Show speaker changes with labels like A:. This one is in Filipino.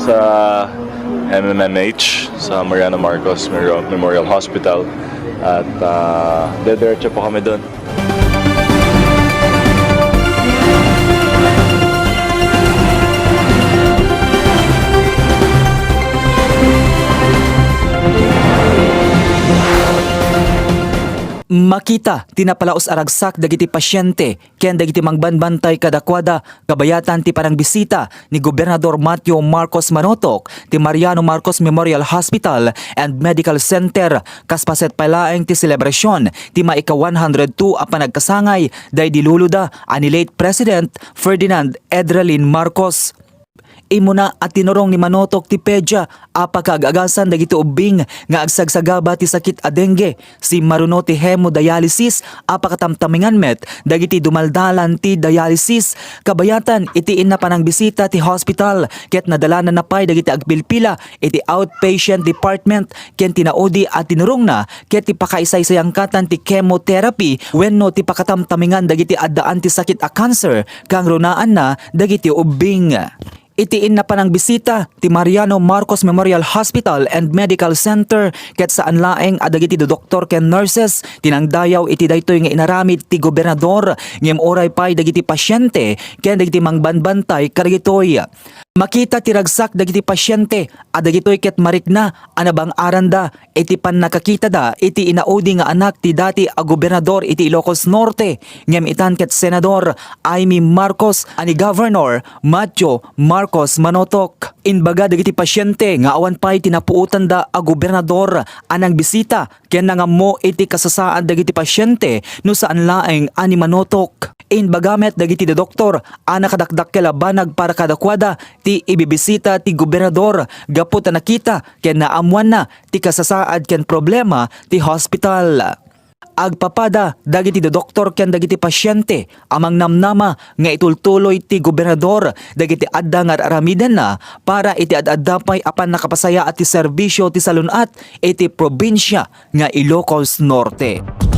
A: sa MMMH sa Mariano Marcos Memorial Hospital at dediretso po kami doon.
B: Makita, tinapalaos aragsak dagiti pasyente, ken dagiti mangbanbantay kadakwada, kabayatan ti parang bisita ni Gobernador Mateo Marcos Manotok, ti Mariano Marcos Memorial Hospital and Medical Center, kaspaset palaeng ti selebrasyon, ti maika 102 a panagkasangay, day diluluda, ani late President Ferdinand Edralin Marcos. Imuna at tinurong ni Manotok ti Pedya apakagagasan dagiti ubing nga agsagsagaba ti sakit a dengue si maruno ti hemodialysis apakatamtamingan met dagiti dumaldalan ti dialysis kabayatan itiin na panang bisita ti hospital ket nadalanan na pay dagiti agpilpila iti outpatient department ken tinaudi at tinurong na ket ti pakaisaysayangkatan ti chemotherapy wenno ti pakatamtamingan dagiti addaan ti sakit a cancer kang runaan na dagiti ubing. Itiin na panang bisita ti Mariano Marcos Memorial Hospital and Medical Center ket saan laeng adagiti do doktor ken nurses tinangdayaw iti daytoy nga inaramid ti gobernador ngem oray pay dagiti pasyente ken dagiti mangbanbantay kadagitoy. Makita ti ragsak dagiti pasyente adagitoy ket marikna anabang aranda iti pannakakita da iti inaudi nga anak ti dati a gobernador iti Ilocos Norte ngem itan ket senador Amy Marcos ani Governor Mateo Marcos Manotok. Inbaga dagiti pasyente nga awan pay tinapuutan da a gobernador anang bisita ken nangammo iti kasasaan dagiti pasyente no saan laeng ani Manotok. Inbagamet dagiti da doktor ana kadakdak banag para kadakwada ti ibibisita ti gobernador gapu ta nakita ken naamuan na ti kasasaad ken problema ti hospital. Agpapada dagiti da doktor ken dagiti pasyente amang namnama nga itultuloy ti gobernador dagiti adda nga aramiden na para iti addapay apan nakapasaya at ti serbisyo ti salunat iti probinsya nga Ilocos Norte.